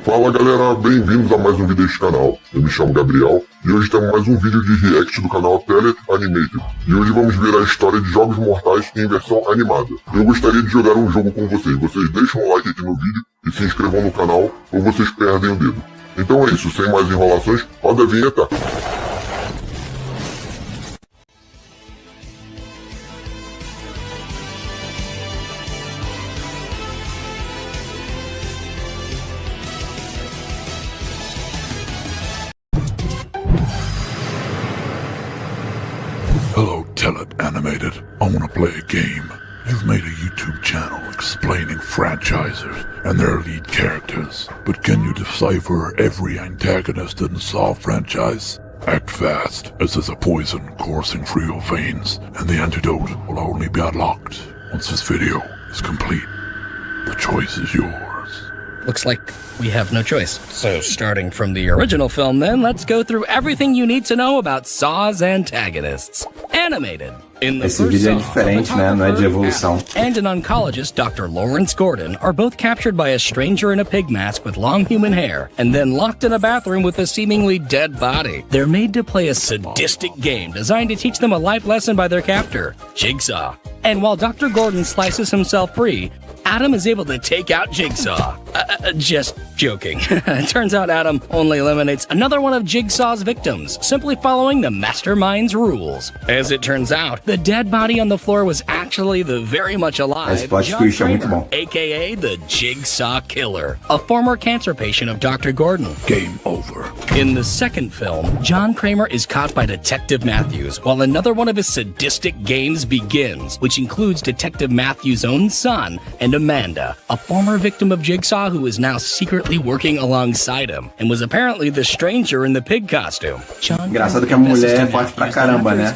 Fala galera, bem-vindos a mais um vídeo deste canal. Eu me chamo Gabriel e hoje temos mais um vídeo de react do canal Animated. E hoje vamos ver a história de Jogos Mortais em versão animada. Eu gostaria de jogar um jogo com vocês. Vocês deixam um like aqui no vídeo e se inscrevam no canal ou vocês perdem o dedo. Então é isso, sem mais enrolações, roda a vinheta. Hello, Animated. I wanna play a game. You've made a YouTube channel explaining franchises and their lead characters, but can you decipher every antagonist in the Saw franchise? Act fast, as there's a poison coursing through your veins, and the antidote will only be unlocked once this video is complete. The choice is yours. Looks like we have no choice. So starting from the original film then, let's go through everything you need to know about Saw's antagonists. Animated. In the Esse vídeo é diferente, né? Não é de evolução. And an oncologist, Dr. Lawrence Gordon, are both captured by a stranger in a pig mask with long human hair, and then locked in a bathroom with a seemingly dead body. They're made to play a sadistic game designed to teach them a life lesson by their captor, Jigsaw. And while Dr. Gordon slices himself free, Adam is able to take out Jigsaw. Just joking. It turns out Adam only eliminates another one of Jigsaw's victims, simply following the mastermind's rules. As it turns out, the dead body on the floor was actually the very much alive John Kramer, aka the Jigsaw Killer, a former cancer patient of Dr. Gordon. Game over. In the second film, John Kramer is caught by Detective Matthews while another one of his sadistic games begins, which includes Detective Matthews' own son and Amanda, a former victim of Jigsaw who is now secretly working alongside him, and was apparently the stranger in the pig costume. Engraçado que a mulher é forte pra caramba, né?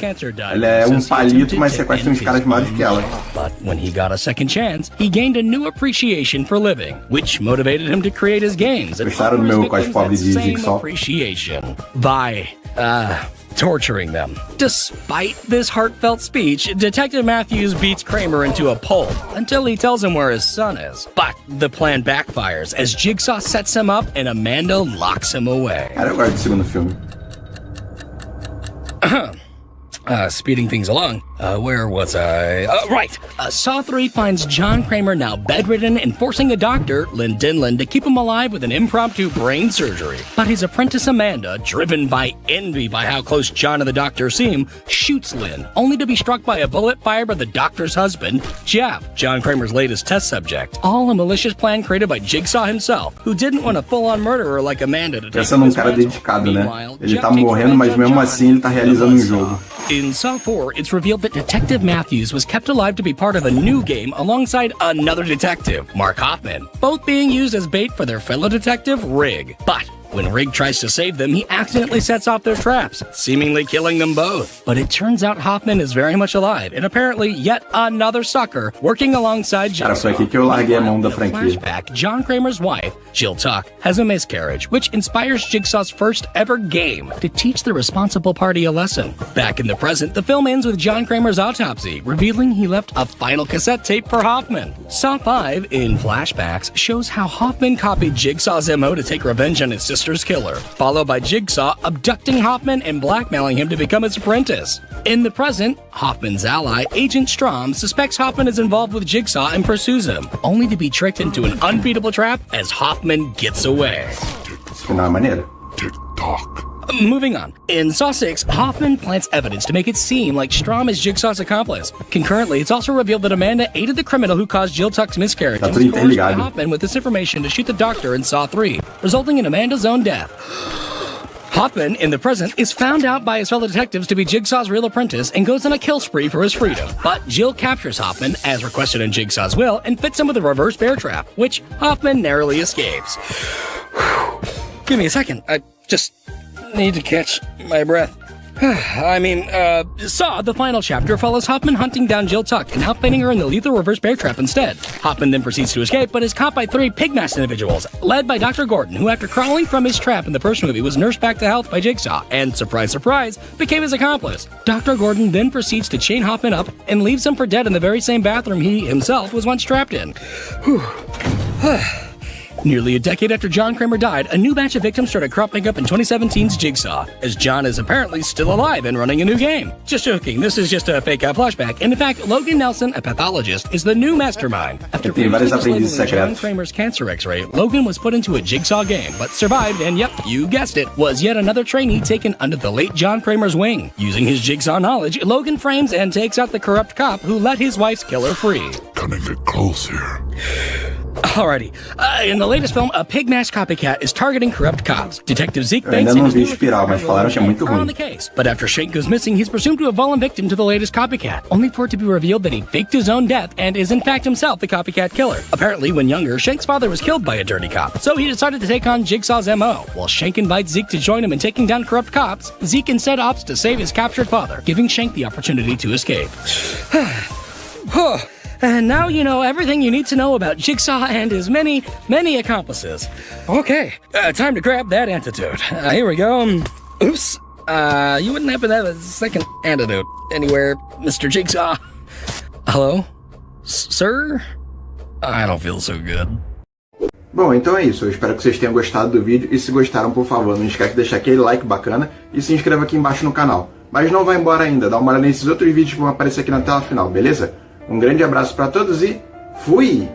Ela é palito, mas sequestra uns caras maiores que ela. But when he got a second chance, he gained a new appreciation for living, which motivated him to create his games. Gostaram do meu cosplay de Jigsaw? Appreciation by torturing them. Despite this heartfelt speech, Detective Matthews beats Kramer into a pulp until he tells him where his son is. But the plan backfires as Jigsaw sets him up and Amanda locks him away. Cara, eu gosto do segundo filme. Speeding things along, where was I? Right! Saw 3 finds John Kramer now bedridden and forcing a doctor, Lynn Dinland, to keep him alive with an impromptu brain surgery. But his apprentice Amanda, driven by envy by how close John and the doctor seem, shoots Lynn, only to be struck by a bullet fired by the doctor's husband, Jeff, John Kramer's latest test subject. All a malicious plan created by Jigsaw himself, who didn't want a full-on murderer like Amanda to take Essa é um cara dedicado, né? Ele tá morrendo, mas mesmo assim ele tá realizando um jogo. In Saw 4, it's revealed that Detective Matthews was kept alive to be part of a new game alongside another detective, Mark Hoffman, both being used as bait for their fellow detective, Rig. But when Rig tries to save them, he accidentally sets off their traps, seemingly killing them both. But it turns out Hoffman is very much alive, and apparently yet another sucker working alongside Jigsaw. Cara, foi aqui que eu larguei a mão da franquia. Flashback, John Kramer's wife, Jill Tuck, has a miscarriage, which inspires Jigsaw's first ever game to teach the responsible party a lesson. Back in the present, the film ends with John Kramer's autopsy, revealing he left a final cassette tape for Hoffman. Saw 5, in flashbacks, shows how Hoffman copied Jigsaw's MO to take revenge on his sister's killer, followed by Jigsaw abducting Hoffman and blackmailing him to become his apprentice. In the present, Hoffman's ally, Agent Strom, suspects Hoffman is involved with Jigsaw and pursues him, only to be tricked into an unbeatable trap as Hoffman gets away. Final é maneiro. Tick-tock. Moving on. In Saw 6, Hoffman plants evidence to make it seem like Strom is Jigsaw's accomplice. Concurrently, it's also revealed that Amanda aided the criminal who caused Jill Tuck's miscarriage and was coerced by Hoffman with this information to shoot the doctor in Saw 3, resulting in Amanda's own death. Hoffman, in the present, is found out by his fellow detectives to be Jigsaw's real apprentice and goes on a kill spree for his freedom. But Jill captures Hoffman, as requested in Jigsaw's will, and fits him with a reverse bear trap, which Hoffman narrowly escapes. Give me a second. I just need to catch my breath. Saw, the final chapter, follows Hoffman hunting down Jill Tuck and outfitting her in the lethal reverse bear trap instead. Hoffman then proceeds to escape, but is caught by 3 pig-masked individuals, led by Dr. Gordon, who after crawling from his trap in the first movie was nursed back to health by Jigsaw, and, surprise, surprise, became his accomplice. Dr. Gordon then proceeds to chain Hoffman up and leaves him for dead in the very same bathroom he himself was once trapped in. Nearly a decade after John Kramer died, a new batch of victims started cropping up in 2017's Jigsaw, as John is apparently still alive and running a new game. Just joking, this is just a fake out flashback, and in fact, Logan Nelson, a pathologist, is the new mastermind. After previously mislabeling John Kramer's cancer x-ray, Logan was put into a Jigsaw game, but survived, and yep, you guessed it, was yet another trainee taken under the late John Kramer's wing. Using his Jigsaw knowledge, Logan frames and takes out the corrupt cop who let his wife's killer free. Cutting it close here. Alrighty. In the latest film, a pig-masked copycat is targeting corrupt cops. Detective Zeke Banks ainda não vi Espiral, mas falaram que é muito ruim. On the case. But after Shank goes missing, he's presumed to have fallen victim to the latest copycat, only for it to be revealed that he faked his own death and is in fact himself the copycat killer. Apparently, when younger, Shank's father was killed by a dirty cop, so he decided to take on Jigsaw's MO. While Shank invites Zeke to join him in taking down corrupt cops, Zeke instead opts to save his captured father, giving Shank the opportunity to escape. And now you know everything you need to know about Jigsaw and his many, many accomplices. Okay, time to grab that antidote. Here we go. Oops. You wouldn't happen to have a second antidote anywhere, Mr. Jigsaw? Hello? Sir? I don't feel so good. Bom, então é isso. Eu espero que vocês tenham gostado do vídeo. E se gostaram, por favor, não esquece de deixar aquele like bacana e se inscreva aqui embaixo no canal. Mas não vai embora ainda. Dá uma olhada nesses outros vídeos que vão aparecer aqui na tela final, beleza? Um grande abraço pra todos e fui!